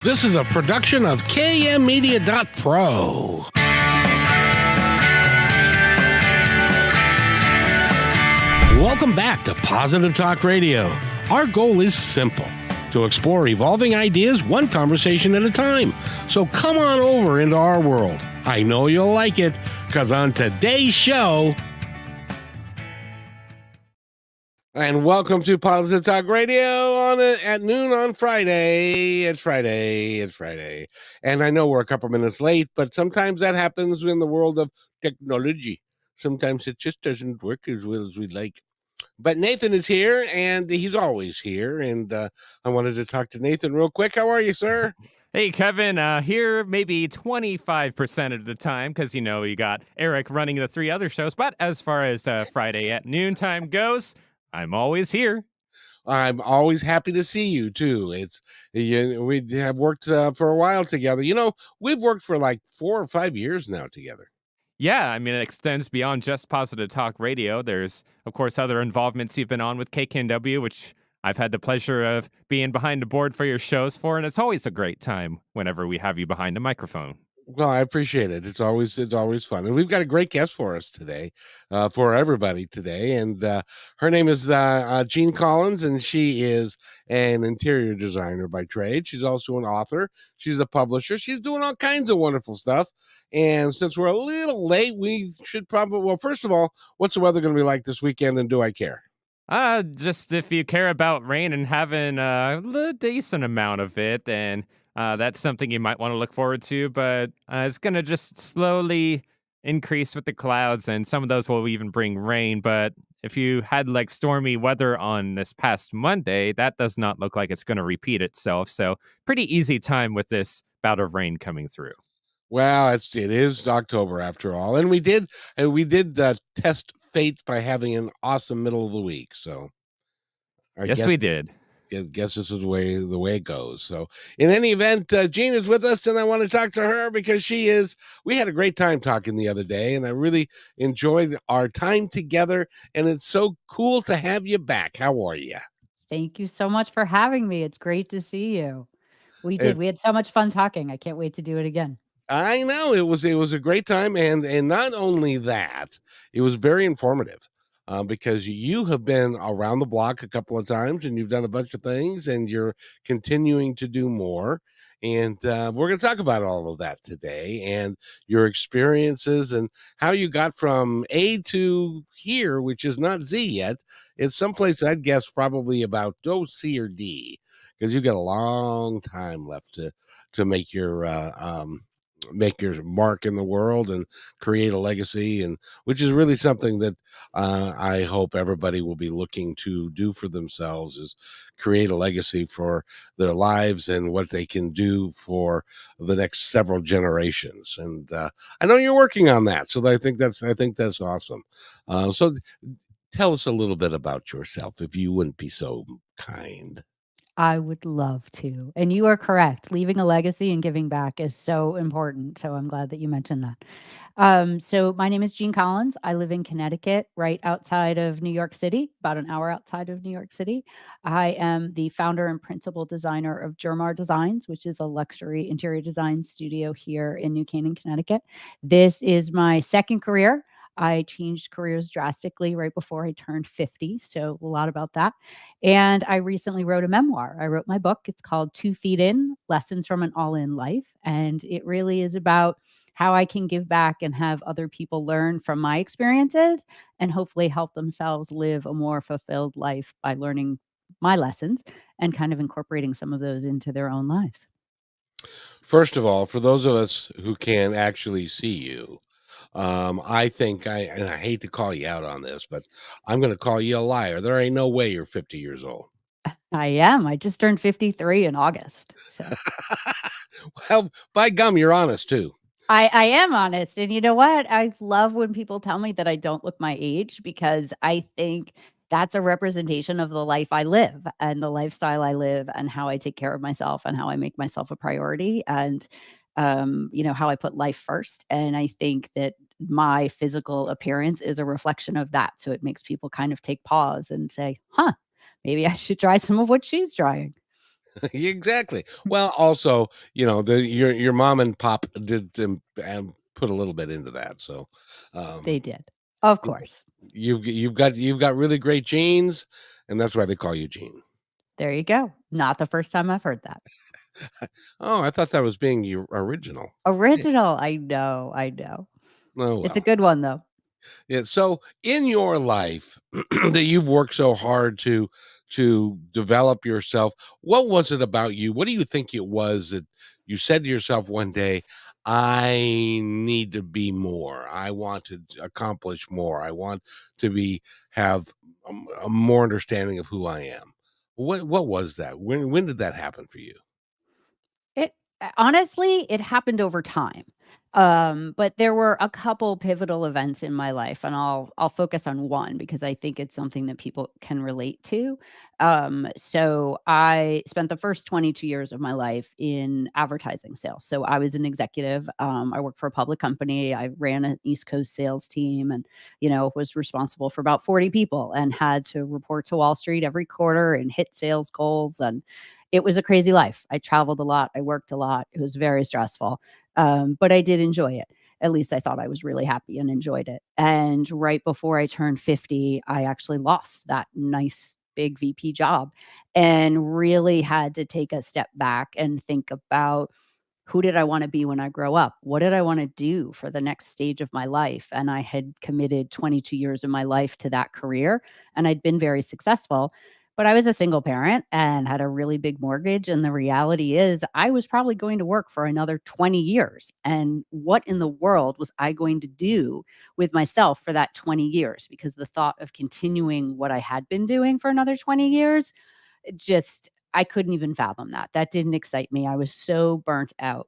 This is a production of KMmedia.pro. Welcome back to Positive Talk Radio. Our goal is simple: to explore evolving ideas one conversation at a time. So come on over into our world. I know you'll like it, because on today's show... And welcome to Positive Talk Radio at noon on Friday. It's Friday. And I know we're a couple minutes late, but sometimes that happens in the world of technology. Sometimes it just doesn't work as well as we'd like. But Nathan is here, and he's always here. And I wanted to talk to Nathan real quick. How are you, sir? Hey, Kevin, here maybe 25% of the time, because, you got Eric running the three other shows. But as far as Friday at noontime goes, I'm always here. I'm always happy to see you, too. We have worked for a while together. We've worked for like 4 or 5 years now together. Yeah, I mean, it extends beyond just Positive Talk Radio. There's, of course, other involvements you've been on with KKNW, which I've had the pleasure of being behind the board for your shows for, and it's always a great time whenever we have you behind the microphone. Well, I appreciate it. It's always fun. And we've got a great guest for us today, for everybody today. And her name is Jeanne Collins, and she is an interior designer by trade. She's also an author. She's a publisher. She's doing all kinds of wonderful stuff. And since we're a little late, we should probably, well, first of all, what's the weather going to be like this weekend, and do I care? Just if you care about rain and having a decent amount of it, and that's something you might want to look forward to, but it's going to just slowly increase with the clouds, and some of those will even bring rain. But if you had like stormy weather on this past Monday, that does not look like it's going to repeat itself. So pretty easy time with this bout of rain coming through. Well, it is October after all, and we did test fate by having an awesome middle of the week. So I guess we did. I guess this is the way it goes. So in any event, Jeanne is with us, and I want to talk to her because we had a great time talking the other day, and I really enjoyed our time together, and it's so cool to have you back. How are you? Thank you so much for having me. It's great to see you. We had so much fun talking. I can't wait to do it again. I know it was a great time, and not only that, it was very informative. Because you have been around the block a couple of times, and you've done a bunch of things, and you're continuing to do more. And we're going to talk about all of that today, and your experiences, and how you got from A to here, which is not Z yet. It's someplace I'd guess probably about C or D, because you got a long time left to make your mark in the world and create a legacy, and which is really something that I hope everybody will be looking to do for themselves, is create a legacy for their lives and what they can do for the next several generations. And I know you're working on that, so I think that's awesome. So tell us a little bit about yourself, if you wouldn't be so kind. I would love to. And you are correct. Leaving a legacy and giving back is so important. So I'm glad that you mentioned that. So my name is Jeanne Collins. I live in Connecticut, right outside of New York City, about an hour outside of New York City. I am the founder and principal designer of JerMar Designs, which is a luxury interior design studio here in New Canaan, Connecticut. This is my second career. I changed careers drastically right before I turned 50. So a lot about that. And I recently wrote a memoir. I wrote my book. It's called 2 Feet In: Lessons from an All-In Life. And it really is about how I can give back and have other people learn from my experiences and hopefully help themselves live a more fulfilled life by learning my lessons and kind of incorporating some of those into their own lives. First of all, for those of us who can actually see you, I think and I hate to call you out on this, but I'm going to call you a liar. There ain't no way you're 50 years old. I am. I just turned 53 in August. So, well, by gum, you're honest too. I am honest. And you know what? I love when people tell me that I don't look my age, because I think that's a representation of the life I live and the lifestyle I live and how I take care of myself and how I make myself a priority, and how I put life first. And I think that my physical appearance is a reflection of that. So it makes people kind of take pause and say, maybe I should try some of what she's trying. Exactly. Well, also, your mom and pop did, put a little bit into that, so, They um, did. Of you know, course. you've got really great genes, and that's why they call you Gene. There you go. Not the first time I've heard that. Oh, I thought that was being your original. Yeah. Original. I know, I know. Oh, It's a well. good one, though. Yeah, so in your life that you've worked so hard to develop yourself, what was it about you? What do you think it was that you said to yourself one day, I need to be more. I want to accomplish more. I want to be have a more understanding of who I am. What was that? When did that happen for you? It honestly, it happened over time. But there were a couple pivotal events in my life, and I'll focus on one because I think it's something that people can relate to. So I spent the first 22 years of my life in advertising sales. So I was an executive. I worked for a public company. I ran an East Coast sales team and, was responsible for about 40 people and had to report to Wall Street every quarter and hit sales goals. And it was a crazy life. I traveled a lot. I worked a lot. It was very stressful. But I did enjoy it. At least I thought I was really happy and enjoyed it. And right before I turned 50, I actually lost that nice big VP job and really had to take a step back and think about who did I want to be when I grow up? What did I want to do for the next stage of my life? And I had committed 22 years of my life to that career and I'd been very successful. But I was a single parent and had a really big mortgage. And the reality is, I was probably going to work for another 20 years. And what in the world was I going to do with myself for that 20 years? Because the thought of continuing what I had been doing for another 20 years just I couldn't even fathom that. That didn't excite me. I was so burnt out.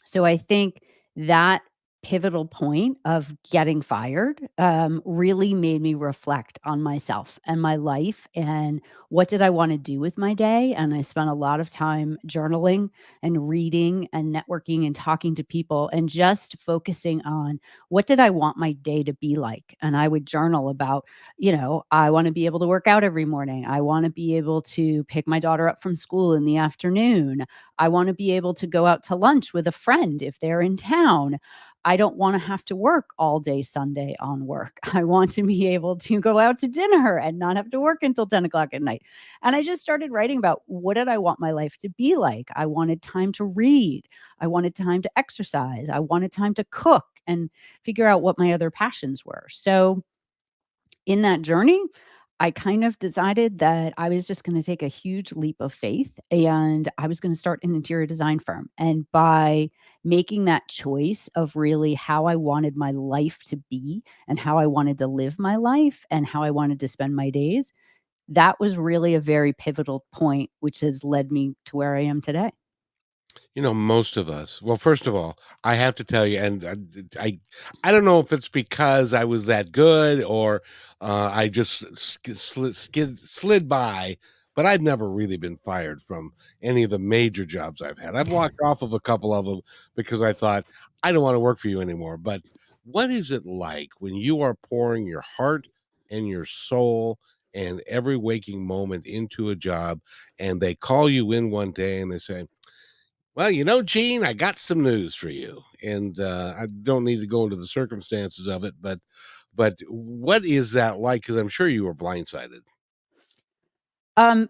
So I think that pivotal point of getting fired really made me reflect on myself and my life and what did I want to do with my day. And I spent a lot of time journaling and reading and networking and talking to people and just focusing on what did I want my day to be like. And I would journal about, I want to be able to work out every morning. I want to be able to pick my daughter up from school in the afternoon. I want to be able to go out to lunch with a friend if they're in town. I don't want to have to work all day Sunday on work. I want to be able to go out to dinner and not have to work until 10 o'clock at night. And I just started writing about what did I want my life to be like? I wanted time to read. I wanted time to exercise. I wanted time to cook and figure out what my other passions were. So in that journey, I kind of decided that I was just going to take a huge leap of faith and I was going to start an interior design firm. And by making that choice of really how I wanted my life to be and how I wanted to live my life and how I wanted to spend my days, that was really a very pivotal point, which has led me to where I am today. Most of us. Well, first of all, I have to tell you, and I don't know if it's because I was that good or I just slid by, but I've never really been fired from any of the major jobs I've had. I've walked off of a couple of them because I thought I don't want to work for you anymore. But what is it like when you are pouring your heart and your soul and every waking moment into a job, and they call you in one day and they say, well, Gene, I got some news for you, and I don't need to go into the circumstances of it, but what is that like? Because I'm sure you were blindsided.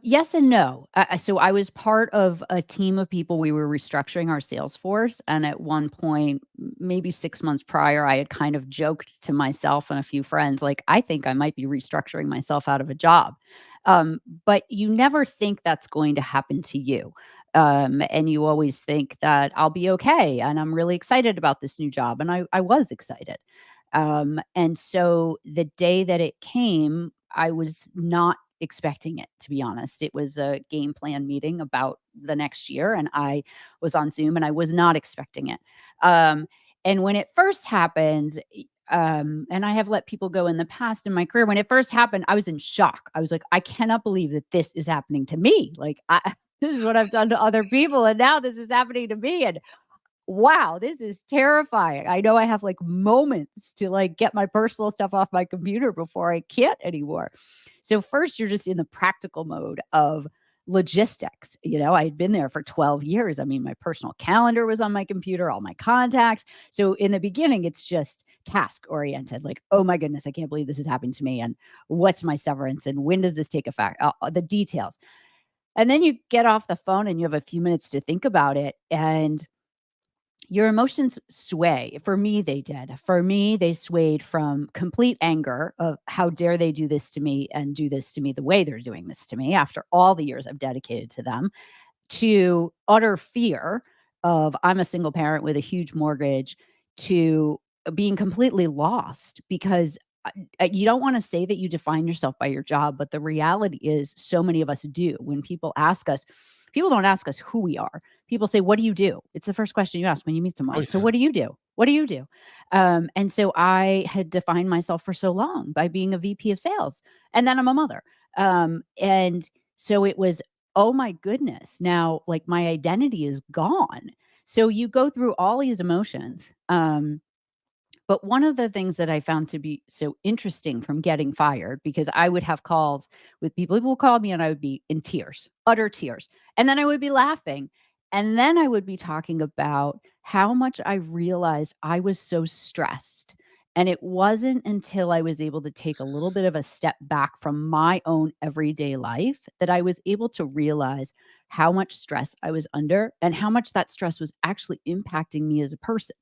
Yes and no. So I was part of a team of people. We were restructuring our sales force, and at one point, maybe 6 months prior, I had kind of joked to myself and a few friends, like, "I think I might be restructuring myself out of a job." But you never think that's going to happen to you, and you always think that I'll be okay, and I'm really excited about this new job, and I was excited. And so the day that it came, I was not expecting it, to be honest. It was a game plan meeting about the next year, and I was on Zoom and I was not expecting it. And when it first happened, and I have let people go in the past in my career. When it first happened, I was in shock. I was like, I cannot believe that this is happening to me. Like, this is what I've done to other people, and now this is happening to me. And wow, this is terrifying. I know I have like moments to like get my personal stuff off my computer before I can't anymore. So first you're just in the practical mode of logistics. I'd been there for 12 years. I mean, my personal calendar was on my computer, all my contacts. So in the beginning, it's just task oriented, like, oh my goodness, I can't believe this is happening to me. And what's my severance? And when does this take effect? The details. And then you get off the phone and you have a few minutes to think about it. And your emotions sway. For me, they did. For me, they swayed from complete anger of how dare they do this to me and do this to me the way they're doing this to me after all the years I've dedicated to them, to utter fear of I'm a single parent with a huge mortgage, to being completely lost because you don't want to say that you define yourself by your job, but the reality is so many of us do. When people ask us, people don't ask us who we are. People say, "What do you do?" It's the first question you ask when you meet Oh someone. So, yeah. what do you do? What do you do? And so I had defined myself for so long by being a VP of sales, and then I'm a mother. And so it was, oh my goodness, now like my identity is gone. So you go through all these emotions. But one of the things that I found to be so interesting from getting fired, because I would have calls with people would call me and I would be in tears, utter tears. And then I would be laughing. And then I would be talking about how much I realized I was so stressed. And it wasn't until I was able to take a little bit of a step back from my own everyday life that I was able to realize how much stress I was under and how much that stress was actually impacting me as a person.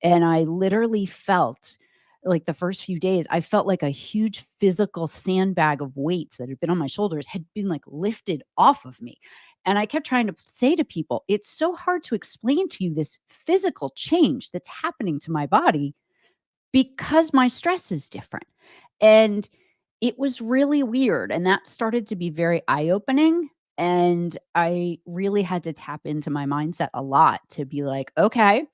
And I literally felt like the first few days, I felt like a huge physical sandbag of weights that had been on my shoulders had been like lifted off of me. And I kept trying to say to people, it's so hard to explain to you this physical change that's happening to my body because my stress is different. And it was really weird. And that started to be very eye opening. And I really had to tap into my mindset a lot to be like, okay,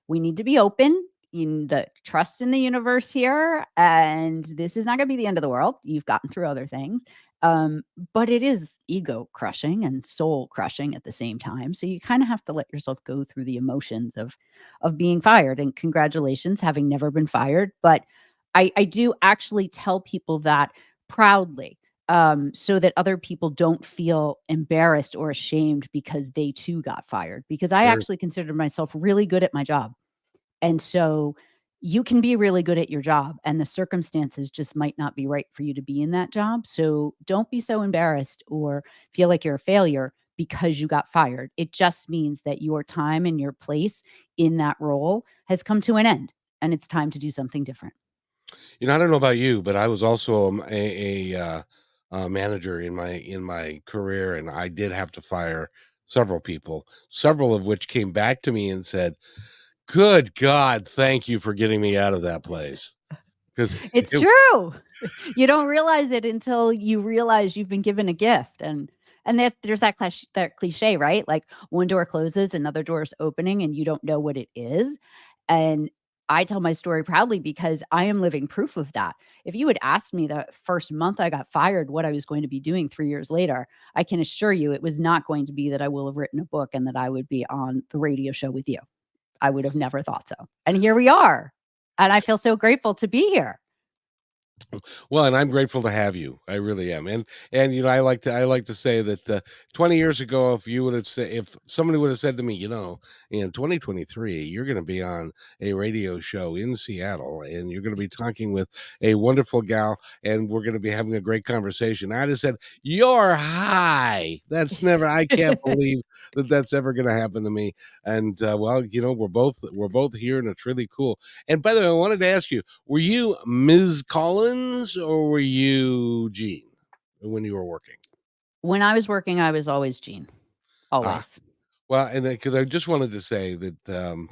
we need to be open in the trust in the universe here. And this is not going to be the end of the world. You've gotten through other things. Um, but it is ego crushing and soul crushing at the same time. So you kind of have to let yourself go through the emotions of being fired. And congratulations, having never been fired. But I do actually tell people that proudly, so that other people don't feel embarrassed or ashamed because they too got fired. Because I Sure. actually considered myself really good at my job. And so you can be really good at your job, and the circumstances just might not be right for you to be in that job. So don't be so embarrassed or feel like you're a failure because you got fired. It just means that your time and your place in that role has come to an end, and it's time to do something different. I don't know about you, but I was also a manager in my career, and I did have to fire several people, several of which came back to me and said, "Good God, thank you for getting me out of that place." Because It's true. You don't realize it until you realize you've been given a gift, and there's that cliche, right? Like one door closes, another door is opening, and you don't know what it is. And I tell my story proudly because I am living proof of that. If you had asked me the first month I got fired what I was going to be doing 3 years later, I can assure you it was not going to be that I will have written a book and that I would be on the radio show with you. I would have never thought so. And here we are. And I feel so grateful to be here. Well, and I'm grateful to have you. I really am. And I like to say that 20 years ago, if somebody would have said to me, in 2023, you're going to be on a radio show in Seattle, and you're going to be talking with a wonderful gal, and we're going to be having a great conversation, I'd have said, "You're high." That's never. I can't believe that that's ever going to happen to me. And well, we're both here, and it's really cool. And by the way, I wanted to ask you, were you Ms. Collins or were you Jean when you were working? When I was working, I was always Jean, Ah, always. well, and because I just wanted to say that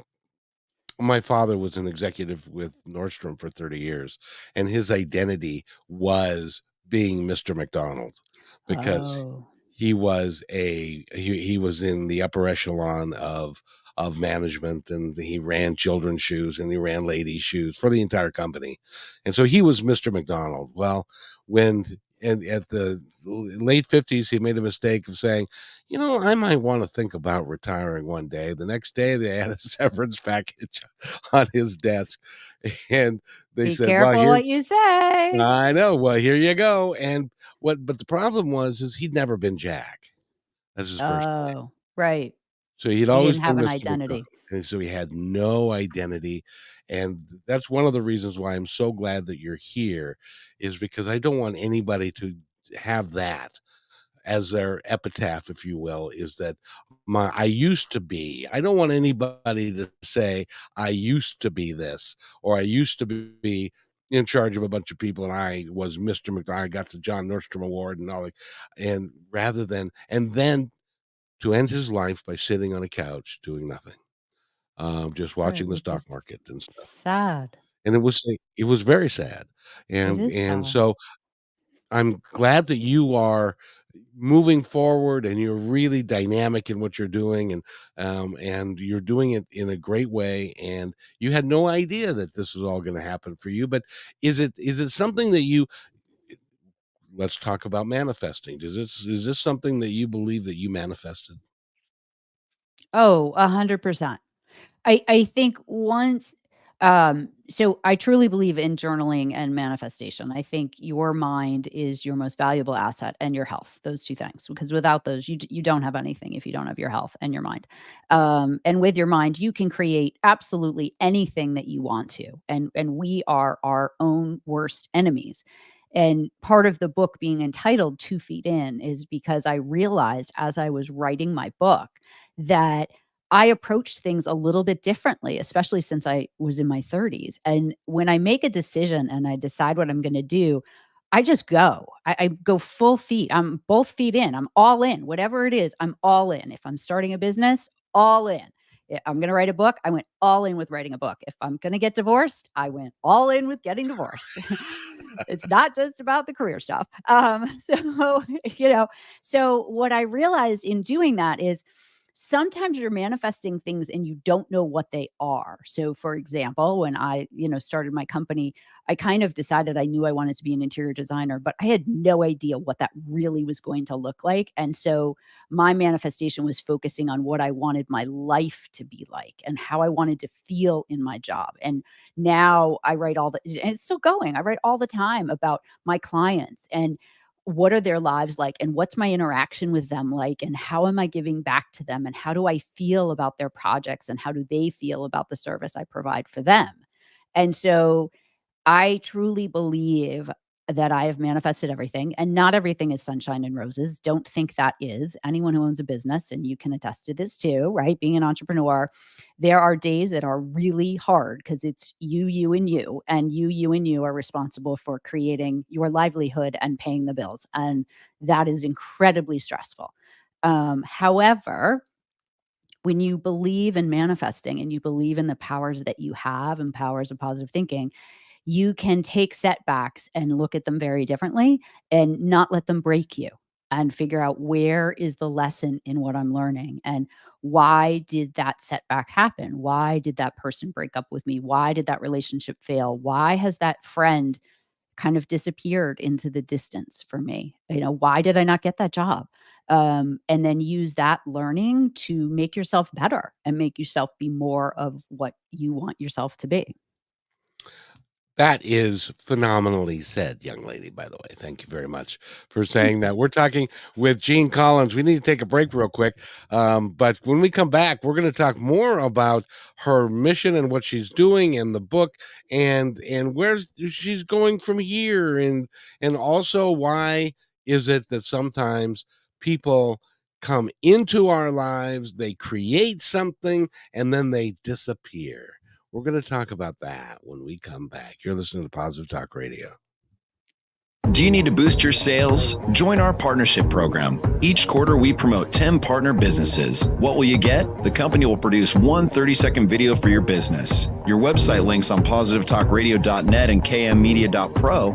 my father was an executive with Nordstrom for 30 years, and his identity was being Mr. McDonald because Oh, he was in the upper echelon of management, and he ran children's shoes and he ran ladies' shoes for the entire company. And so he was Mr. McDonald. Well, when and at the late 50s, he made the mistake of saying, I might want to think about retiring one day. The next day, they had a severance package on his desk. And they be said, "Well, careful here." what you say. I know. Well, here you go. But the problem was, is he'd never been Jack. That's his first name. Oh, right. So he'd He always didn't have been an Mr. McDonald, identity. and so he had no identity, and that's one of the reasons why I'm so glad that you're here, is because I don't want anybody to have that as their epitaph, if you will, is that my I used to be. I don't want anybody to say, "I used to be this," or "I used to be in charge of a bunch of people, and I was Mr. McDonald, I got the John Nordstrom Award," and all that, and rather than and then to end his life by sitting on a couch doing nothing, just Right, watching the which stock is market and stuff. sad. And it was very sad. It is And sad. so I'm glad that you are moving forward and you're really dynamic in what you're doing, and you're doing it in a great way. And you had no idea that this was all going to happen for you. But is it something that you let's talk about manifesting. Is this something that you believe that you manifested? Oh, 100%. I think once so I truly believe in journaling and manifestation. I think your mind is your most valuable asset and your health, those 2 things, because without those, you don't have anything if you don't have your health and your mind. And with your mind, you can create absolutely anything that you want to. And we are our own worst enemies. And part of the book being entitled 2 Feet In is because I realized as I was writing my book that I approached things a little bit differently, especially since I was in my 30s. And when I make a decision and I decide what I'm going to do, I just go. I go full feet. I'm both feet in. I'm all in. Whatever it is, I'm all in. If I'm starting a business, all in. I'm going to write a book. I went all in with writing a book. If I'm going to get divorced, I went all in with getting divorced. It's not just about the career stuff. So, so what I realized in doing that is sometimes you're manifesting things and you don't know what they are. So for example, when I, started my company, I kind of decided I knew I wanted to be an interior designer, but I had no idea what that really was going to look like. And so my manifestation was focusing on what I wanted my life to be like and how I wanted to feel in my job. And now I write and it's still going. I write all the time about my clients and what are their lives like and what's my interaction with them like and how am I giving back to them and how do I feel about their projects and how do they feel about the service I provide for them. And so I truly believe that I have manifested everything, and not everything is sunshine and roses. Don't think that is. Anyone who owns a business, and you can attest to this too, right? Being an entrepreneur, there are days that are really hard because it's you, and you are responsible for creating your livelihood and paying the bills. And that is incredibly stressful. However, when you believe in manifesting and you believe in the powers that you have and powers of positive thinking, you can take setbacks and look at them very differently and not let them break you and figure out where is the lesson in what I'm learning and why did that setback happen? Why did that person break up with me? Why did that relationship fail? Why has that friend kind of disappeared into the distance for me? Why did I not get that job? And then use that learning to make yourself better and make yourself be more of what you want yourself to be. That is phenomenally said, young lady, by the way. Thank you very much for saying that. We're talking with Jeanne Collins. We need to take a break real quick. But when we come back, we're going to talk more about her mission and what she's doing and the book and where she's going from here and also why is it that sometimes people come into our lives, they create something, and then they disappear. We're going to talk about that when we come back. You're listening to Positive Talk Radio. Do you need to boost your sales? Join our partnership program. Each quarter, we promote 10 partner businesses. What will you get? The company will produce one 30-second video for your business. Your website links on positivetalkradio.net and kmmedia.pro.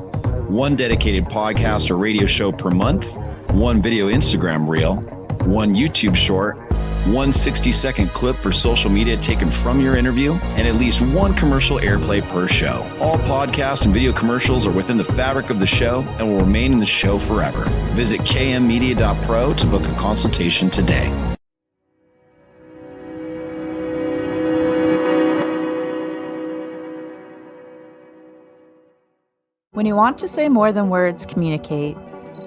One dedicated podcast or radio show per month. One video Instagram reel. One YouTube short. One 60-second clip for social media taken from your interview, and at least one commercial airplay per show. All podcast and video commercials are within the fabric of the show and will remain in the show forever. Visit kmmedia.pro to book a consultation today. When you want to say more than words communicate,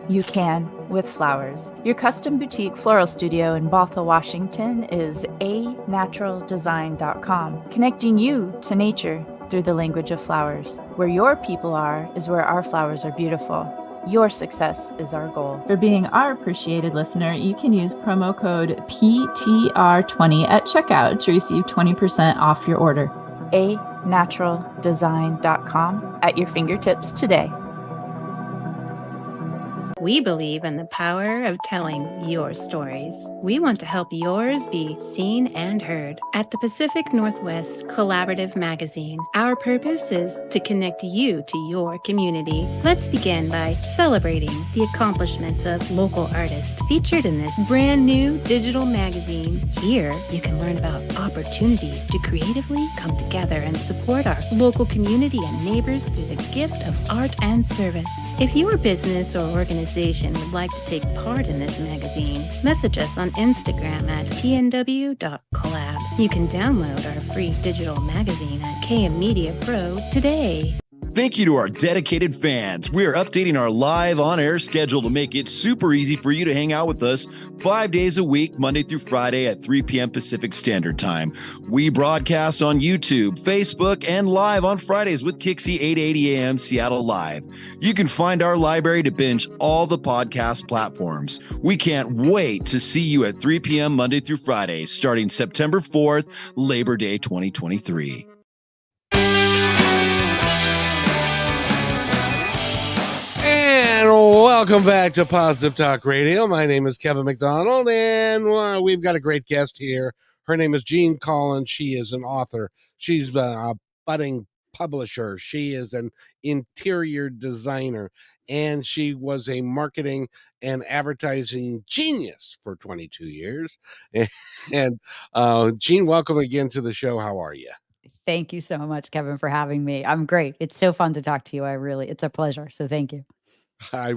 you can with flowers. Your custom boutique floral studio in Bothell, Washington is anaturaldesign.com, connecting you to nature through the language of flowers. Where your people are is where our flowers are beautiful. Your success is our goal. For being our appreciated listener, you can use promo code PTR20 at checkout to receive 20% off your order. anaturaldesign.com at your fingertips today. We believe in the power of telling your stories. We want to help yours be seen and heard. At the Pacific Northwest Collaborative Magazine, our purpose is to connect you to your community. Let's begin by celebrating the accomplishments of local artists featured in this brand new digital magazine. Here, you can learn about opportunities to creatively come together and support our local community and neighbors through the gift of art and service. If your business or organization would like to take part in this magazine, message us on Instagram at pnw.collab. You can download our free digital magazine at KM Media Pro today. Thank you to our dedicated fans. We are updating our live on-air schedule to make it super easy for you to hang out with us 5 days a week, Monday through Friday at 3 p.m. Pacific Standard Time. We broadcast on YouTube, Facebook, and live on Fridays with Kixie 8:80 a.m. Seattle Live. You can find our library to binge all the podcast platforms. We can't wait to see you at 3 p.m. Monday through Friday, starting September 4th, Labor Day 2023. And welcome back to Positive Talk Radio. My name is Kevin McDonald, and we've got a great guest here. Her name is Jeanne Collins. She is an author. She's a budding publisher. She is an interior designer, and she was a marketing and advertising genius for 22 years. And Jeanne, welcome again to the show. How are you? Thank you so much, Kevin, for having me. I'm great. It's so fun to talk to you. It's a pleasure. So thank you. I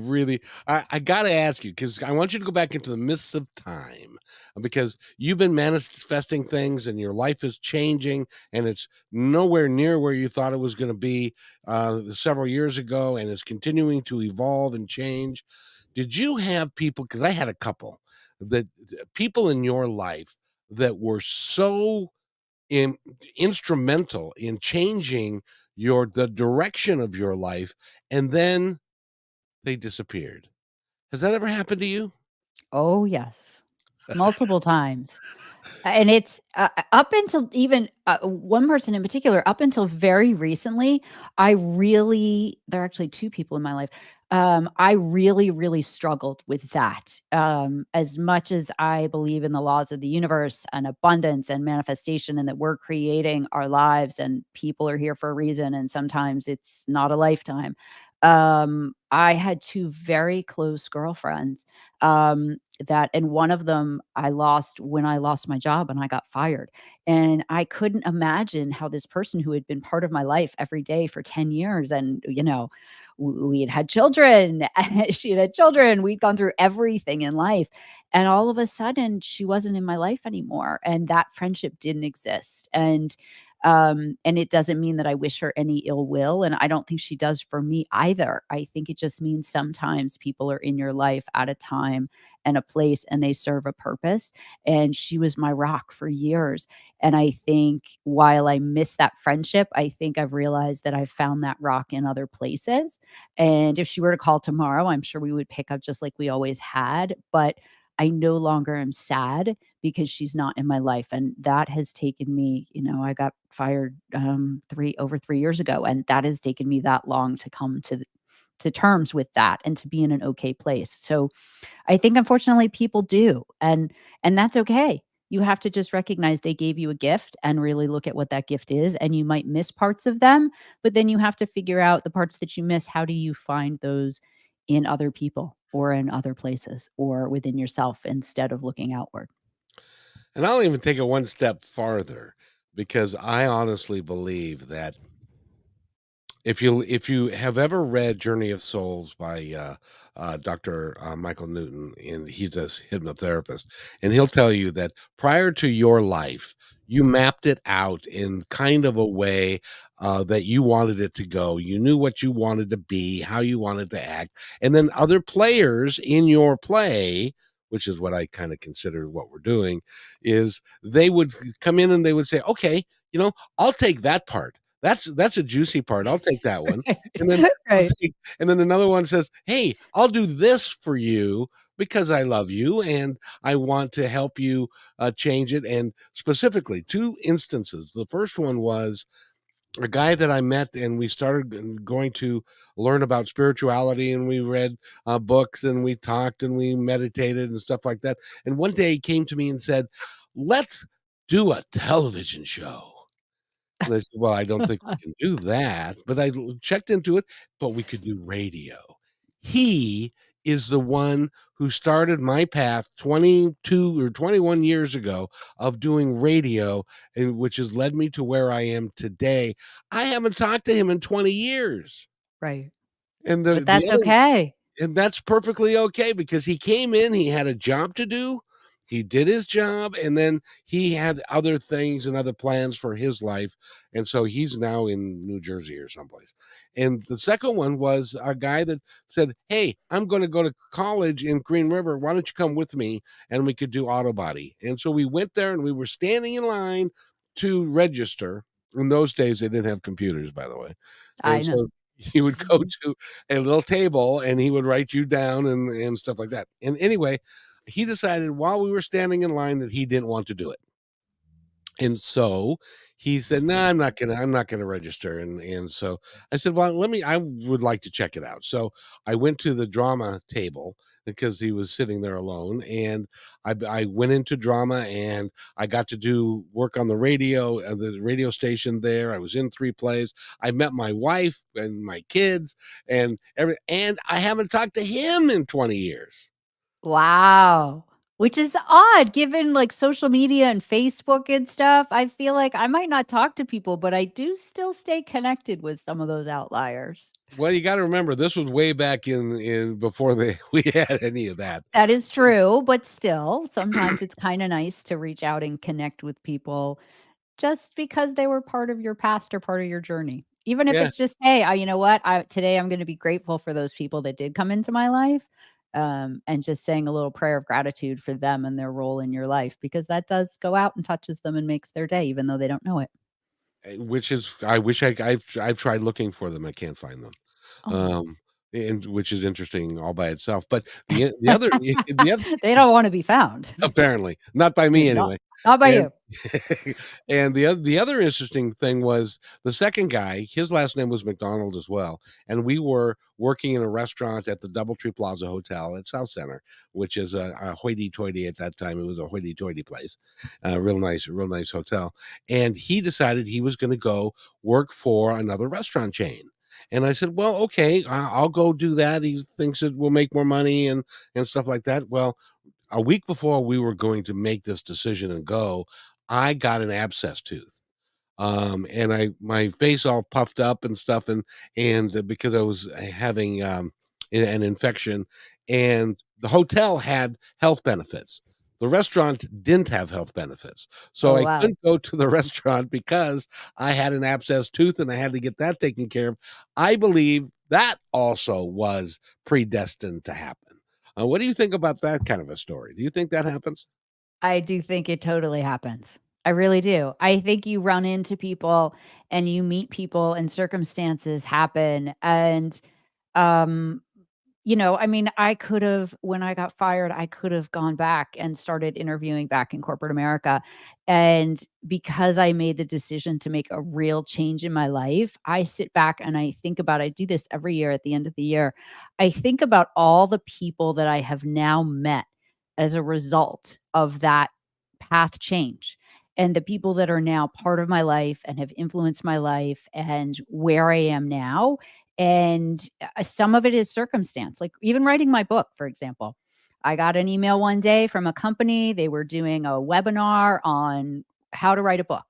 got to ask you, because I want you to go back into the mists of time, because you've been manifesting things and your life is changing and it's nowhere near where you thought it was going to be several years ago, and it's continuing to evolve and change. Did you have people, because I had a couple, that people in your life that were so instrumental in changing the direction of your life, and then they disappeared? Has that ever happened to you? Oh, yes. Multiple times. And it's up until even one person in particular, up until very recently, there are actually two people in my life. I really, really struggled with that. As much as I believe in the laws of the universe and abundance and manifestation, and that we're creating our lives and people are here for a reason, and sometimes it's not a lifetime. I had two very close girlfriends and one of them I lost when I lost my job and I got fired. And I couldn't imagine how this person who had been part of my life every day for 10 years, and, we had had children, she had had children, we'd gone through everything in life. And all of a sudden she wasn't in my life anymore. And that friendship didn't exist. And it doesn't mean that I wish her any ill will. And I don't think she does for me either. I think it just means sometimes people are in your life at a time and a place, and they serve a purpose. And she was my rock for years. And I think while I miss that friendship, I think I've realized that I've found that rock in other places. And if she were to call tomorrow, I'm sure we would pick up just like we always had. But I no longer am sad because she's not in my life. And that has taken me, I got fired over 3 years ago, and that has taken me that long to come to terms with that and to be in an okay place. So I think unfortunately people do, and that's okay. You have to just recognize they gave you a gift and really look at what that gift is. And you might miss parts of them, but then you have to figure out the parts that you miss. How do you find those in other people or in other places or within yourself instead of looking outward? And I'll even take it one step farther, because I honestly believe that if you have ever read Journey of Souls by Dr. Michael Newton, and he's a hypnotherapist, and he'll tell you that prior to your life, you mapped it out in kind of a way that you wanted it to go. You knew what you wanted to be, how you wanted to act, and then other players in your play, which is what I kind of consider what we're doing, is they would come in and they would say, "Okay, I'll take that part. That's a juicy part. I'll take that one." And then Right. and then another one says, "Hey, I'll do this for you because I love you and I want to help you change it." And specifically, two instances. The first one was a guy that I met, and we started going to learn about spirituality, and we read books, and we talked, and we meditated, and stuff like that. And one day he came to me and said, "Let's do a television show." And I said, "Well, I don't think we can do that," but checked into it, but we could do radio. He is the one who started my path 22 or 21 years ago of doing radio, and which has led me to where I am today. I haven't talked to him in 20 years. Right. And But the that's other okay. and that's perfectly okay because he came in, he had a job to do, he did his job, and then he had other things and other plans for his life, and so he's now in New Jersey or someplace. And the second one was a guy that said, "Hey, I'm gonna go to college in Green River, why don't you come with me, and we could do auto body?" And so we went there, and we were standing in line to register. In those days, they didn't have computers, by the way. I And know. so he would go Mhm. to a little table and he would write you down and stuff like that. And anyway, he decided while we were standing in line that he didn't want to do it. And so he said, "No, I'm not gonna register." And so I said, "Well, I would like to check it out." So I went to the drama table because he was sitting there alone, and I went into drama, and I got to do work on the radio station there. I was in 3 plays. I met my wife and my kids and I haven't talked to him in 20 years. Wow. Which is odd given, like, social media and Facebook and stuff. I feel like I might not talk to people, but I do still stay connected with some of those outliers. Well, you gotta remember this was way back in before they we had any of that. That is true, but still, sometimes it's kinda nice to reach out and connect with people just because they were part of your past or part of your journey. Even if Yeah. it's just, "Hey, you know what? Today I'm gonna be grateful for those people that did come into my life," and just saying a little prayer of gratitude for them and their role in your life because that does go out and touches them and makes their day even though they don't know it. Which is I wish I've tried looking for them, I can't find them. Oh. Um, and which is interesting all by itself, but the other the other They don't wanna be found. apparently, not by me Not anyway. not by And you. and the other interesting thing was the second guy, his last name was McDonald as well, and we were working in a restaurant at the DoubleTree Plaza Hotel at South Center, which is a hoity-toity at that time, it was a hoity-toity place, real nice hotel, and he decided he was gonna go work for another restaurant chain, and I said, "Well, okay, I'll go do that." He thinks it will make more money and stuff like that. Well, a week before we were going to make this decision and go, I got an abscess tooth. And my face all puffed up and stuff, and because I was having an infection, and the hotel had health benefits. The restaurant didn't have health benefits. So Oh, I wow. couldn't go to the restaurant because I had an abscess tooth and I had to get that taken care of. I believe that also was predestined to happen. What do you think about that kind of a story? Do you think that happens? I do think it totally happens. I really do. I think you run into people and you meet people and circumstances happen and um I mean, I could have when I got fired, I could have gone back and started interviewing back in corporate America. And because I made the decision to make a real change in my life, I sit back and I do this every year at the end of the year. I think about all the people that I have now met as a result of that path change and the people that are now part of my life and have influenced my life and where I am now and, some of it is circumstance, like even writing my book, for example. I got an email one day from a company, they were doing a webinar on how to write a book,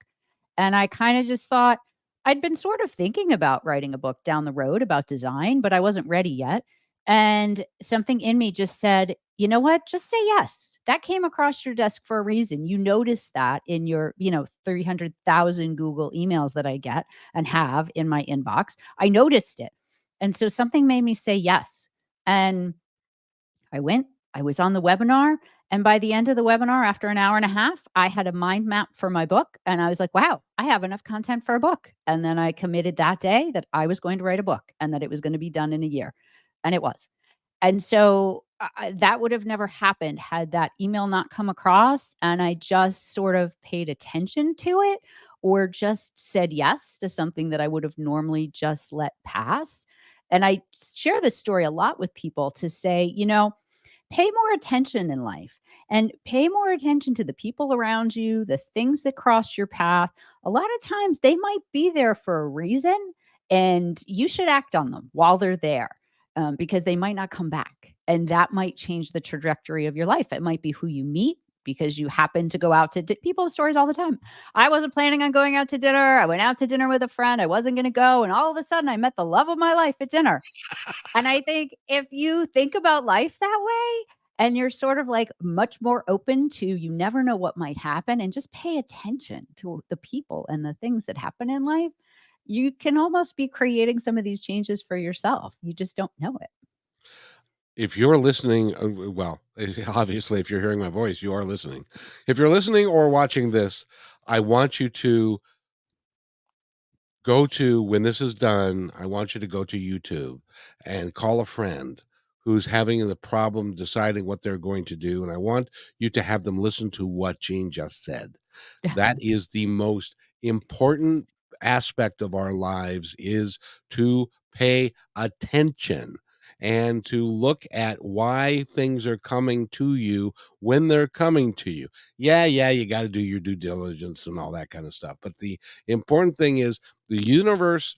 and I kinda just thought I'd been sort of thinking about writing a book down the road about design, but I wasn't ready yet, And something in me just said, you know what? Just say yes. That came across your desk for a reason. You noticed that in your, 300,000 Google emails that I get and have in my inbox. I noticed it. And so something made me say yes. And I went, I was on the webinar. And by the end of the webinar, after an hour and a half, I had a mind map for my book. And I was like, wow, I have enough content for a book. And then I committed that day that I was going to write a book and that it was going to be done in a year. And it was. And so that would have never happened had that email not come across and I just sort of paid attention to it or just said yes to something that I would have normally just let pass. And I share this story a lot with people to say, pay more attention in life and pay more attention to the people around you, the things that cross your path. A lot of times they might be there for a reason and you should act on them while they're there because they might not come back. And that might change the trajectory of your life. It might be who you meet because you happen to go out to people have stories all the time. I wasn't planning on going out to dinner. I went out to dinner with a friend. I wasn't going to go. And all of a sudden, I met the love of my life at dinner. And I think if you think about life that way and you're sort of like much more open to you never know what might happen and just pay attention to the people and the things that happen in life, you can almost be creating some of these changes for yourself. You just don't know it. If you're listening, well, obviously, if you're hearing my voice, you are listening. If you're listening or watching this, I want you to go to when this is done, I want you to go to YouTube and call a friend who's having the problem deciding what they're going to do, and I want you to have them listen to what Jeanne just said. That is the most important aspect of our lives is to pay attention and to look at why things are coming to you when they're coming to you. Yeah, you got to do your due diligence and all that kind of stuff. But the important thing is the universe,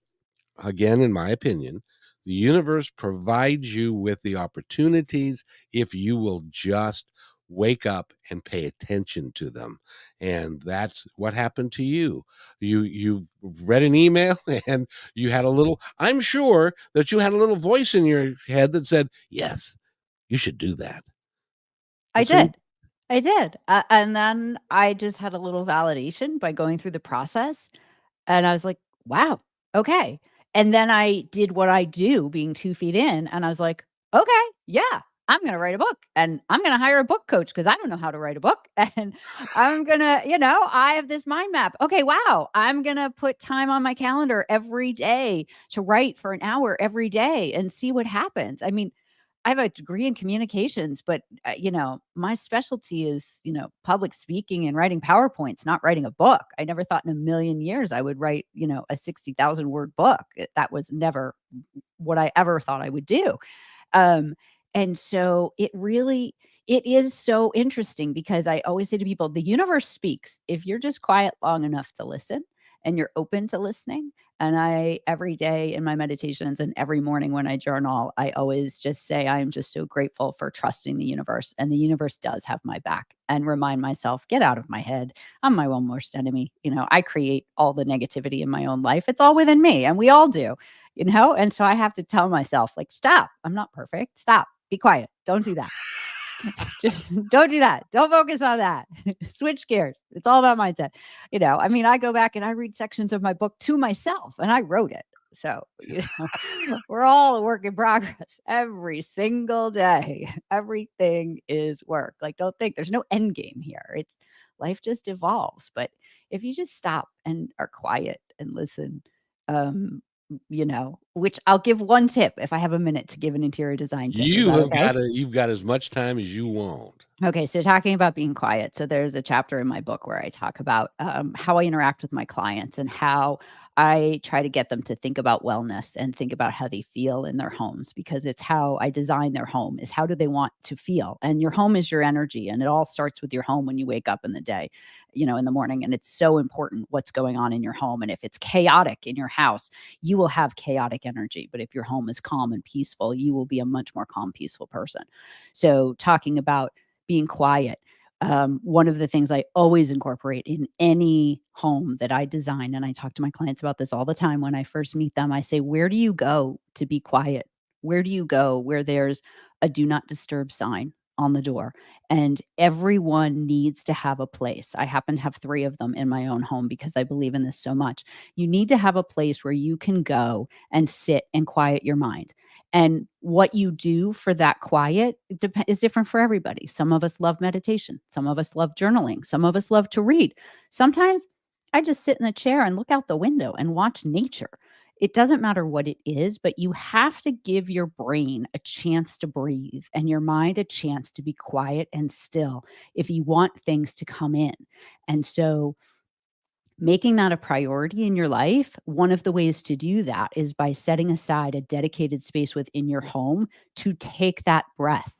again, in my opinion, the universe provides you with the opportunities if you will just wake up and pay attention to them. And that's what happened to you. You read an email and you had a little, I'm sure that you had a little voice in your head that said, yes, you should do that. I And so you did. I did. And then I just had a little validation by going through the process. And I was like, wow, okay. And then I did what I do being 2 feet in, and I was like, okay, yeah, I'm gonna write a book and I'm gonna hire a book coach because I don't know how to write a book. And I'm gonna, I have this mind map. Okay, wow, I'm gonna put time on my calendar every day to write for an hour every day and see what happens. I mean, I have a degree in communications, but my specialty is, public speaking and writing PowerPoints, not writing a book. I never thought in a million years I would write, a 60,000 word book. That was never what I ever thought I would do. Um, and so it is so interesting because I always say to people, the universe speaks. If you're just quiet long enough to listen and you're open to listening. And I, every day in my meditations and every morning when I journal, I always just say, I am just so grateful for trusting the universe. And the universe does have my back and remind myself, get out of my head. I'm my own worst enemy. I create all the negativity in my own life. It's all within me and we all do. And so I have to tell myself, like, stop. I'm not perfect. Stop. Be quiet. Don't do that. Just don't do that. Don't focus on that. Switch gears. It's all about mindset. I go back and I read sections of my book to myself and I wrote it. So, we're all a work in progress every single day. Everything is work. Like, don't think there's no end game here. It's life just evolves. But if you just stop and are quiet and listen, um, which I'll give one tip if I have a minute to give an interior design tip. Is that okay? you've got as much time as you want. Okay, so talking about being quiet. So there's a chapter in my book where I talk about how I interact with my clients and how I try to get them to think about wellness and think about how they feel in their homes because it's how I design their home is how do they want to feel? And your home is your energy and it all starts with your home when you wake up in the day, in the morning. And it's so important what's going on in your home. And if it's chaotic in your house, you will have chaotic energy. But if your home is calm and peaceful, you will be a much more calm, peaceful person. So talking about being quiet. One of the things I always incorporate in any home that I design, and I talk to my clients about this all the time when I first meet them, I say, where do you go to be quiet Where do you go where there's a do not disturb sign on the door? And everyone needs to have a place. I happen to have 3 of them in my own home because I believe in this so much. You need to have a place where you can go and sit and quiet your mind. And what you do for that quiet is different for everybody. Some of us love meditation. Some of us love journaling. Some of us love to read. Sometimes I just sit in a chair and look out the window and watch nature. It doesn't matter what it is, but you have to give your brain a chance to breathe and your mind a chance to be quiet and still if you want things to come in. And so, making that a priority in your life, one of the ways to do that is by setting aside a dedicated space within your home to take that breath.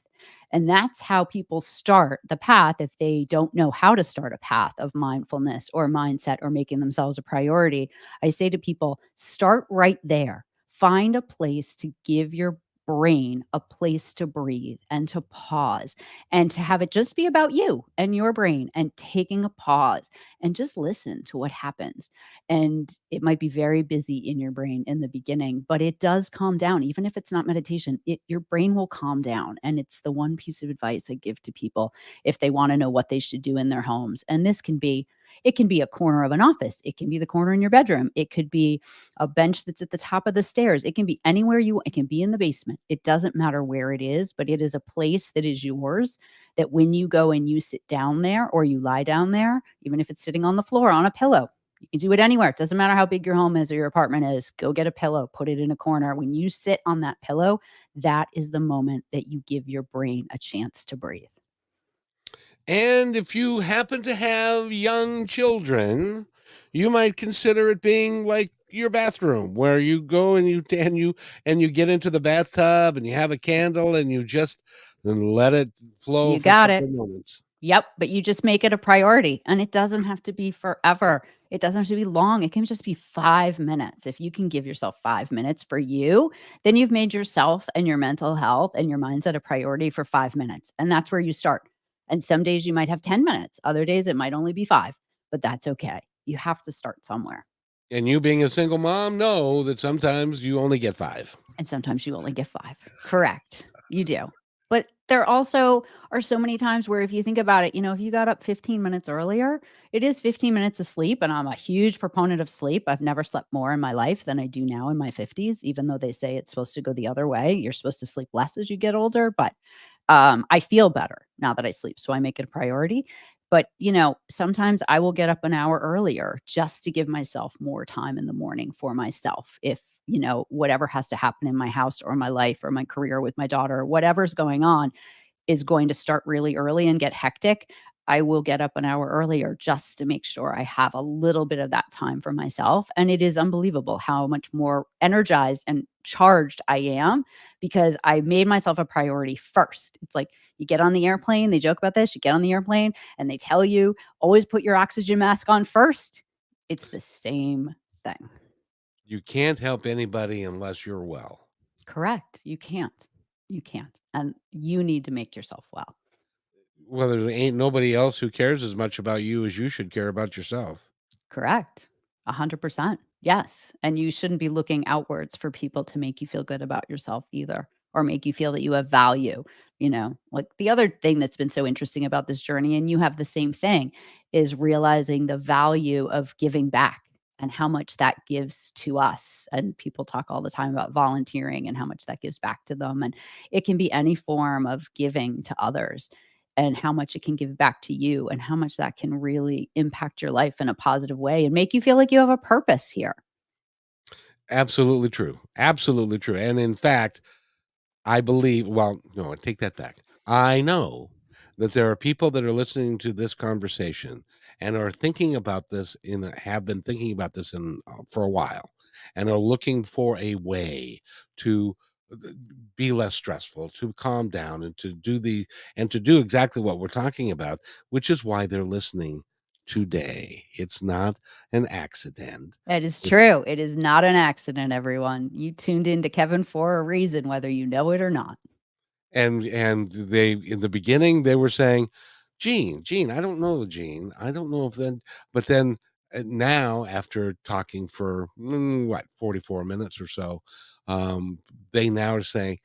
And that's how people start the path if they don't know how to start a path of mindfulness or mindset or making themselves a priority. I say to people, start right there. Find a place to give your brain a place to breathe and to pause and to have it just be about you and your brain and taking a pause and just listen to what happens. And it might be very busy in your brain in the beginning, but it does calm down. Even if it's not meditation, your brain will calm down. And it's the one piece of advice I give to people if they want to know what they should do in their homes. And this can be, it can be a corner of an office. It can be the corner in your bedroom. It could be a bench that's at the top of the stairs. It can be anywhere you want. It can be in the basement. It doesn't matter where it is, but it is a place that is yours, that when you go and you sit down there or you lie down there, even if it's sitting on the floor on a pillow, you can do it anywhere. It doesn't matter how big your home is or your apartment is. Go get a pillow, put it in a corner. When you sit on that pillow, that is the moment that you give your brain a chance to breathe. And if you happen to have young children, you might consider it being like your bathroom where you go and you get into the bathtub and you have a candle and you just let it flow You for a got couple it. of moments. Yep, but you just make it a priority, and it doesn't have to be forever. It doesn't have to be long. It can just be 5 minutes. If you can give yourself 5 minutes for you, then you've made yourself and your mental health and your mindset a priority for 5 minutes, and that's where you start. And some days you might have 10 minutes. Other days it might only be 5, but that's okay. You have to start somewhere, And you being a single mom know that sometimes you only get 5. and sometimes you only get 5. Correct. You do. But there also are so many times where if you think about it, if you got up 15 minutes earlier, it is 15 minutes of sleep, and I'm a huge proponent of sleep. I've never slept more in my life than I do now in my 50s, even though they say it's supposed to go the other way. You're supposed to sleep less as you get older, but I feel better now that I sleep, so I make it a priority. But, sometimes I will get up an hour earlier just to give myself more time in the morning for myself. If, whatever has to happen in my house or my life or my career with my daughter, whatever's going on is going to start really early and get hectic, I will get up an hour earlier just to make sure I have a little bit of that time for myself. And it is unbelievable how much more energized and charged I am because I made myself a priority first. It's like you get on the airplane, they joke about this, you get on the airplane and they tell you always put your oxygen mask on first. It's the same thing. You can't help anybody unless you're well. Correct. You can't. You can't. And you need to make yourself well. Well, there ain't nobody else who cares as much about you as you should care about yourself. Correct. 100%. Yes. And you shouldn't be looking outwards for people to make you feel good about yourself either, or make you feel that you have value. Like the other thing that's been so interesting about this journey, and you have the same thing, is realizing the value of giving back and how much that gives to us. And people talk all the time about volunteering and how much that gives back to them. And it can be any form of giving to others and how much it can give back to you and how much that can really impact your life in a positive way and make you feel like you have a purpose here. Absolutely true. Absolutely true. And in fact, I believe, well, no, I take that back. I know that there are people that are listening to this conversation and are thinking about this have been thinking about this for a while and are looking for a way to uh, be less stressful, to calm down and to do exactly what we're talking about, which is why they're listening today. It's not an accident. That is It's true. It is not an accident, everyone. You tuned into Kevin for a reason, whether you know it or not. and they in the beginning they were saying, Jeanne, I don't know, Jeanne, I don't know if then, but then now, after talking for 44 minutes or so, um, they now are saying,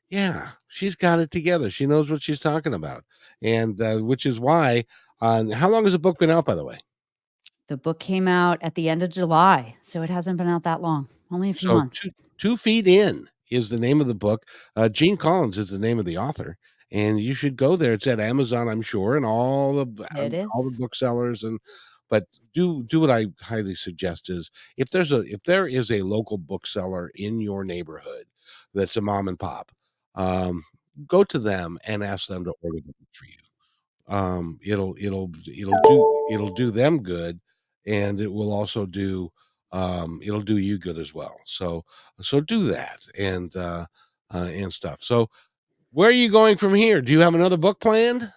yeah, she's got it together. She knows what she's talking about. And which is why, how long has the book been out, by the way? The book came out at the end of July, so it hasn't been out that long, only a few So months. 2 feet in is the name of the book. Jeanne Collins is the name of the author, and you should go there. It's at Amazon, I'm sure, and It all the is. booksellers. And but do what I highly suggest is, if there is a local bookseller in your neighborhood that's a mom and pop, um, go to them and ask them to order the book for you. It'll do them good, and it will also do, it'll do you good as well. So do that, and stuff. So where are you going from here? Do you have another book planned?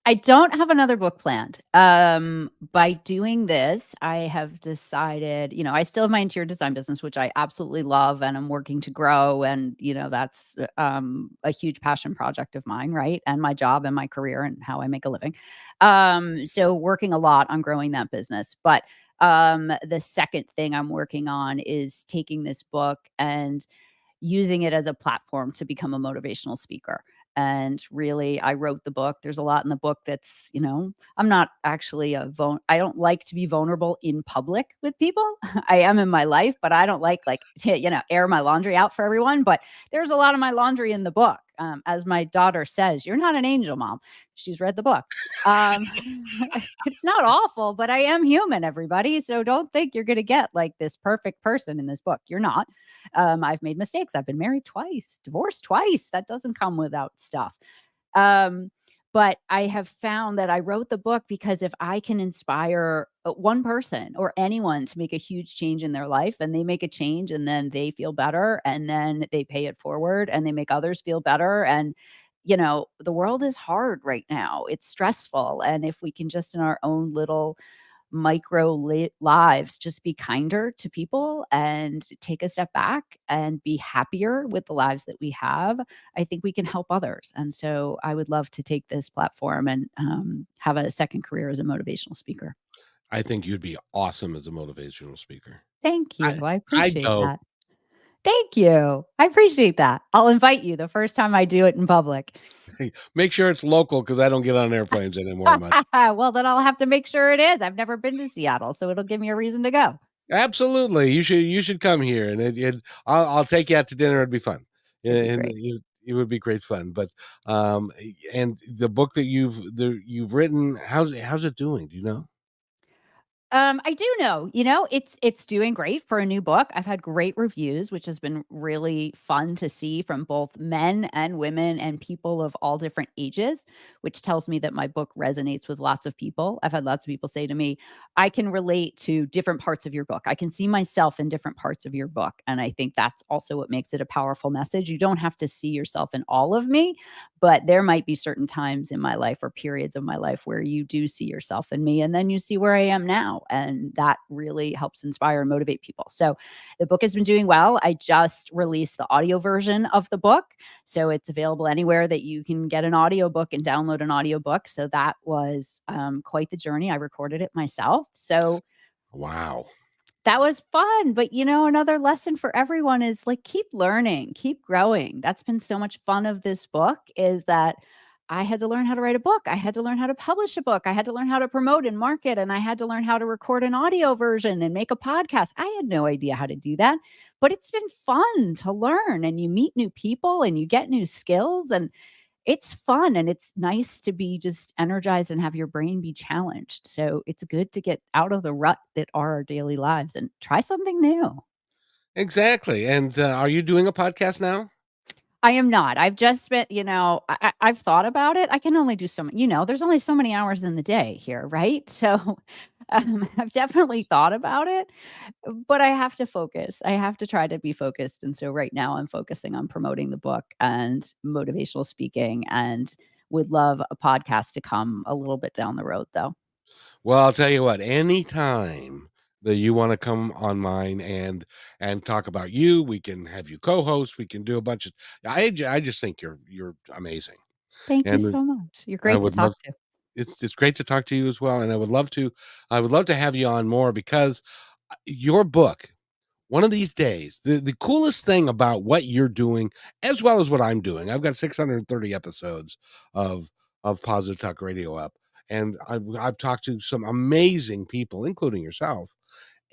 I don't have another book planned. By doing this, I have decided, I still have my interior design business, which I absolutely love and I'm working to grow. And, that's a huge passion project of mine, right? And my job and my career and how I make a living. So working a lot on growing that business. But the second thing I'm working on is taking this book and using it as a platform to become a motivational speaker. And really, I wrote the book. There's a lot in the book that's, I'm not actually I don't like to be vulnerable in public with people. I am in my life, but I don't like, air my laundry out for everyone. But there's a lot of my laundry in the book. As my daughter says, you're not an angel, mom. She's read the book. Um, it's not awful, but I am human, everybody. So don't think you're going to get like this perfect person in this book. You're not. I've made mistakes. I've been married twice, divorced twice. That doesn't come without stuff. Um, but I have found that I wrote the book because if I can inspire one person or anyone to make a huge change in their life and they make a change and then they feel better and then they pay it forward and they make others feel better. And, the world is hard right now. It's stressful. And if we can just in our own little lives just be kinder to people and take a step back and be happier with the lives that we have, I think we can help others. And so I would love to take this platform and have a second career as a motivational speaker. I think you'd be awesome as a motivational speaker. Thank I you. I I appreciate don't. that. Thank you. I appreciate that. I'll invite you the first time I do it in public. Make sure it's local because I don't get on airplanes anymore much. Well, then I'll have to make sure it is. I've never been to Seattle, so it'll give me a reason to go. Absolutely, you should come here, and I'll take you out to dinner. It'd be fun, It'd be and great. it would be great fun. But and the book that you've written, how's it doing? Do you know? I do know, it's doing great for a new book. I've had great reviews, which has been really fun to see from both men and women and people of all different ages, which tells me that my book resonates with lots of people. I've had lots of people say to me, I can relate to different parts of your book. I can see myself in different parts of your book. And I think that's also what makes it a powerful message. You don't have to see yourself in all of me, but there might be certain times in my life or periods of my life where you do see yourself in me and then you see where I am now. And that really helps inspire and motivate people. So the book has been doing well. I just released the audio version of the book. So it's available anywhere that you can get an audiobook and download an audiobook. So that was quite the journey. I recorded it myself. So Wow. that was fun, but, another lesson for everyone is, like, keep learning, keep growing. That's been so much fun of this book is that I had to learn how to write a book. I had to learn how to publish a book. I had to learn how to promote and market, and I had to learn how to record an audio version and make a podcast. I had no idea how to do that, but it's been fun to learn, and you meet new people, and you get new skills, and it's fun and it's nice to be just energized and have your brain be challenged. So it's good to get out of the rut that are our daily lives and try something new. Exactly. And are you doing a podcast now? I am not. I've just spent, I've thought about it. I can only do so many, there's only so many hours in the day here, right? So I've definitely thought about it, but I have to focus. I have to try to be focused. And so right now I'm focusing on promoting the book and motivational speaking and would love a podcast to come a little bit down the road though. Well, I'll tell you what, anytime that you wanna come on mine and talk about you, we can have you co-host, we can do a bunch of I just think you're amazing, Thank you and so much. You're I great to would love talk to. It's great to talk to you as well, and I would love to have you on more because your book, one of these days, the coolest thing about what you're doing, as well as what I'm doing, I've got 630 episodes of Positive Talk Radio up, and I've talked to some amazing people, including yourself,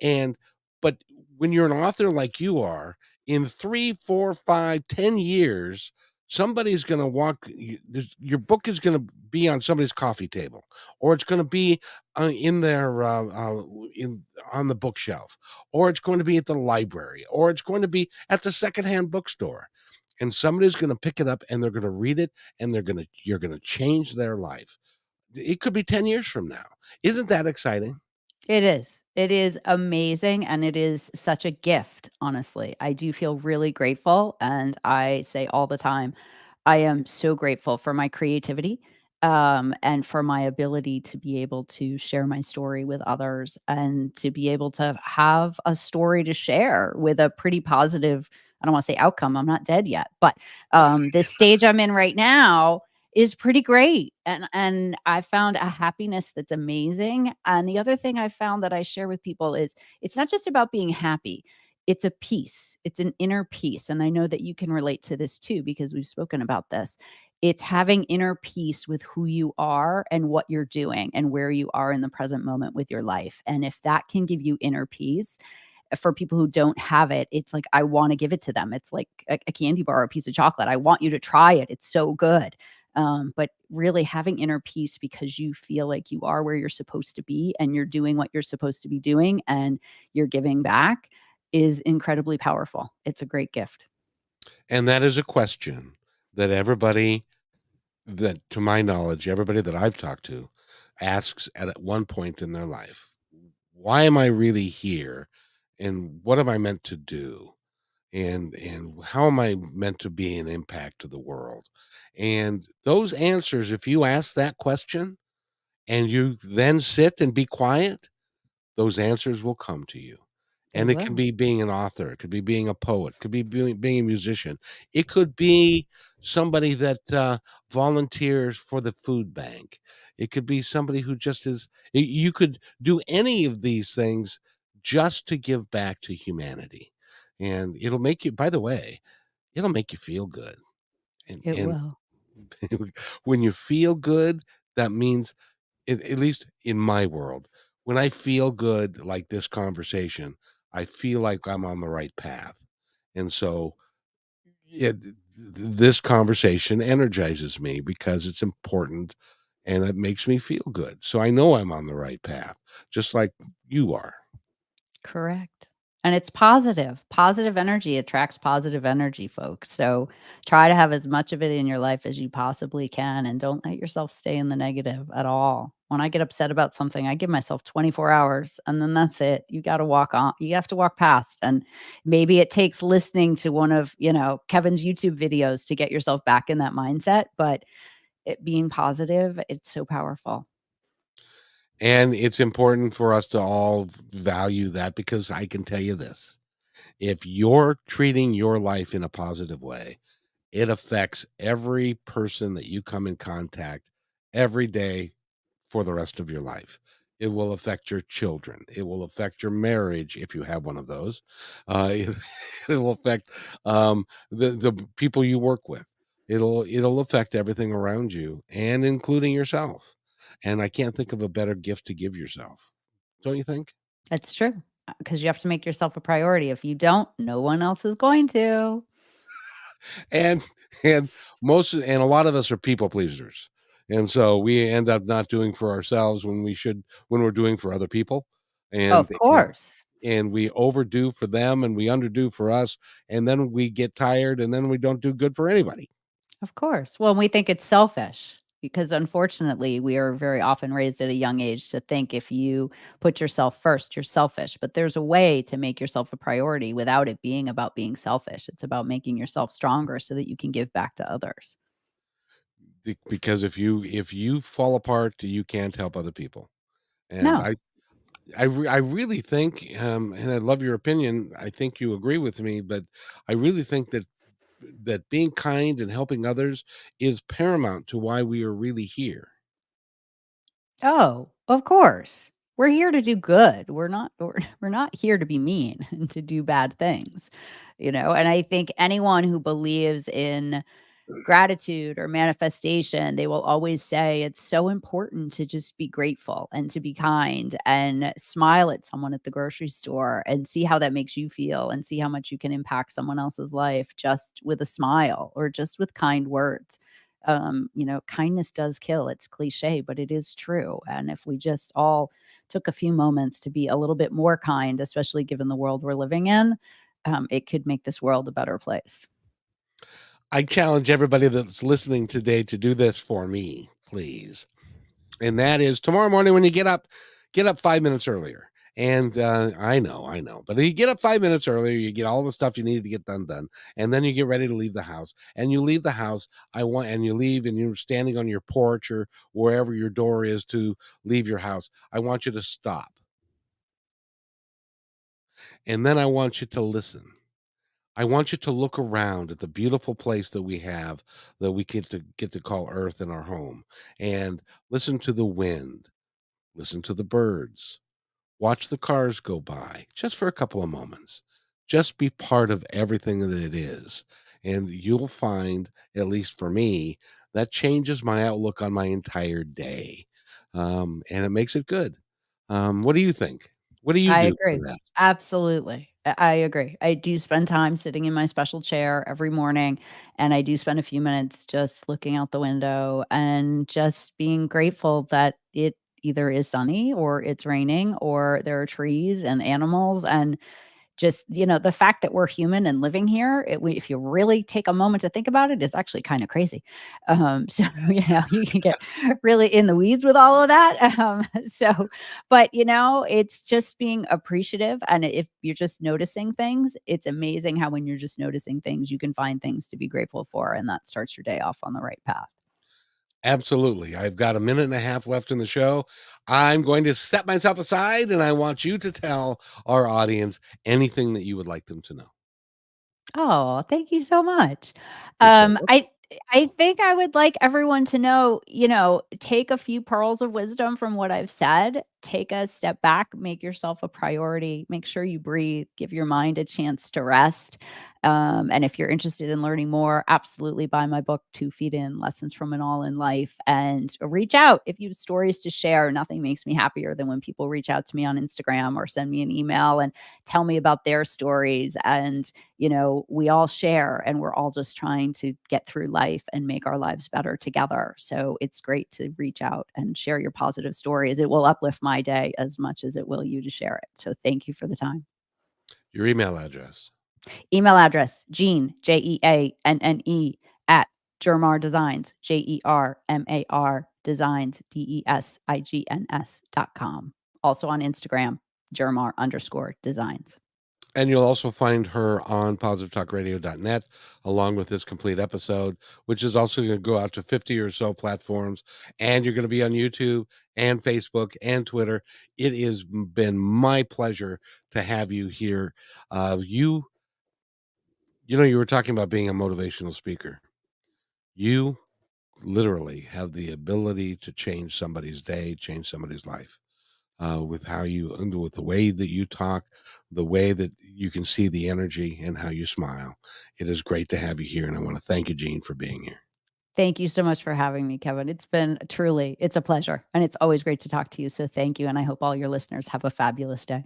and but when you're an author like you are, in 3, 4, 5, 10 years, somebody's gonna your book is gonna be on somebody's coffee table, or it's gonna be, in their, in on the bookshelf, or it's going to be at the library, or it's going to be at the secondhand bookstore, and somebody's gonna pick it up, and they're gonna read it, and you're gonna change their life. It could be 10 years from now. Isn't that exciting? It is. It is amazing, and it is such a gift, honestly. I do feel really grateful, and I say all the time, I am so grateful for my creativity, and for my ability to be able to share my story with others and to be able to have a story to share with a pretty positive, I don't wanna say outcome, I'm not dead yet, but, this stage I'm in right now is pretty great, and I found a happiness that's amazing, and the other thing I found that I share with people is it's not just about being happy, it's a peace, it's an inner peace, and I know that you can relate to this too because we've spoken about this. It's having inner peace with who you are and what you're doing and where you are in the present moment with your life, and if that can give you inner peace, for people who don't have it, it's like, I wanna give it to them. It's like a candy bar or a piece of chocolate. I want you to try it. It's so good. But really having inner peace because you feel like you are where you're supposed to be and you're doing what you're supposed to be doing and you're giving back is incredibly powerful. It's a great gift. And that is a question that everybody that to my knowledge, everybody that I've talked to asks at one point in their life. Why am I really here? And what am I meant to do? And how am I meant to be an impact to the world? And those answers, if you ask that question and you then sit and be quiet, those answers will come to you. They And it can will. be being an author, it could be being a poet, it could be being a musician. It could be somebody that, volunteers for the food bank. It could be somebody who just is you could do any of these things just to give back to humanity. And it'll make you by the way, it'll make you feel good. It And will. when you feel good, that means at least in my world, when I feel good like this conversation, I feel like I'm on the right path. And so, yeah, this conversation energizes me because it's important and it makes me feel good. So I know I'm on the right path, just like you are. Correct. And it's positive. Positive energy attracts positive energy, folks. So try to have as much of it in your life as you possibly can and don't let yourself stay in the negative at all. When I get upset about something, I give myself 24 hours and then that's it. You got to walk on. You have to walk past and maybe it takes listening to one of, Kevin's YouTube videos to get yourself back in that mindset, but it being positive, it's so powerful. And it's important for us to all value that because I can tell you this, if you're treating your life in a positive way, it affects every person that you come in contact every day for the rest of your life. It will affect your children. It will affect your marriage if you have one of those. It, it'll affect the people you work with. It'll affect everything around you, and including yourself. And I can't think of a better gift to give yourself. Don't you think? It's true because you have to make yourself a priority. If you don't, no one else is going to. And and and a lot of us are people pleasers. And so we end up not doing for ourselves when we should when we're doing for other people. Of And course. and we overdo for them and we underdo for us, and then we get tired and then we don't do good for anybody. Of course. Well, we think it's selfish because unfortunately, we are very often raised at a young age to think if you put yourself first, you're selfish. But there's a way to make yourself a priority without it being about being selfish. It's about making yourself stronger so that you can give back to others. Because if you fall apart, you can't help other people. And No, I really think, and I love your opinion. I think you agree with me, but I really think that being kind and helping others is paramount to why we are really here. Oh, of course. We're here to do good. We're not here to be mean and to do bad things, and I think anyone who believes in gratitude or manifestation, they will always say it's so important to just be grateful and to be kind and smile at someone at the grocery store and see how that makes you feel and see how much you can impact someone else's life just with a smile or just with kind words. Kindness does kill. It's cliche, but it is true. And if we just all took a few moments to be a little bit more kind, especially given the world we're living in, it could make this world a better place. I challenge everybody that's listening today to do this for me, please. And that is tomorrow morning when you get up 5 minutes earlier. And I know, but you get up 5 minutes earlier, you get all the stuff you need to get done, and then you get ready to leave the house. And you leave the house, and you leave, and you're standing on your porch or wherever your door is to leave your house. I want you to stop, and then I want you to listen. I want you to look around at the beautiful place that we have, that we get to call Earth in our home, and listen to the wind, listen to the birds, watch the cars go by just for a couple of moments. Just be part of everything that it is. And you'll find, at least for me, that changes my outlook on my entire day. And it makes it good. What do you think? What do you I do for agree. that? Absolutely. I agree. I do spend time sitting in my special chair every morning, and I do spend a few minutes just looking out the window and just being grateful that it either is sunny or it's raining or there are trees and animals and just, the fact that we're human and living here, if you really take a moment to think about it, is actually kind of crazy. So, you can get really in the weeds with all of that. But, it's just being appreciative. And if you're just noticing things, it's amazing how when you're just noticing things, you can find things to be grateful for. And that starts your day off on the right path. Absolutely. I've got a minute and a half left in the show. I'm going to set myself aside and I want you to tell our audience anything that you would like them to know. Oh, thank you so much. You're so Um, I I think I would like everyone to know, take a few pearls of wisdom from what I've said, take a step back, make yourself a priority, make sure you breathe, give your mind a chance to rest. And if you're interested in learning more, absolutely buy my book, 2 Feet In Lessons from an All in Life, and reach out if you have stories to share. Nothing makes me happier than when people reach out to me on Instagram or send me an email and tell me about their stories. And we all share and we're all just trying to get through life and make our lives better together. So it's great to reach out and share your positive stories. It will uplift my day as much as it will you to share it. So thank you for the time. Your email address. Email address, Jeanne, JEANNE at JerMar Designs, JerMar Designs, DESIGNS.com. Also on Instagram, JerMar_designs. And you'll also find her on positivetalkradio.net, along with this complete episode, which is also going to go out to 50 or so platforms. And you're going to be on YouTube and Facebook and Twitter. It has been my pleasure to have you here. You were talking about being a motivational speaker. You literally have the ability to change somebody's day, change somebody's life. With with the way that you talk, the way that you can see the energy and how you smile. It is great to have you here. And I want to thank you, Jeanne, for being here. Thank you so much for having me, Kevin. It's a pleasure. And it's always great to talk to you. So thank you. And I hope all your listeners have a fabulous day.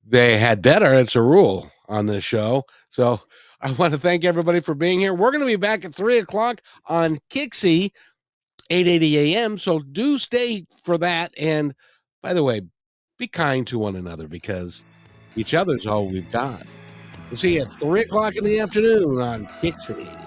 They had better. It's a rule on this show. So I want to thank everybody for being here. We're going to be back at 3:00 on Kixie, 8:80 a.m. So do stay for that. And by the way, be kind to one another because each other's all we've got. We'll see you at 3:00 in the afternoon on Kixie.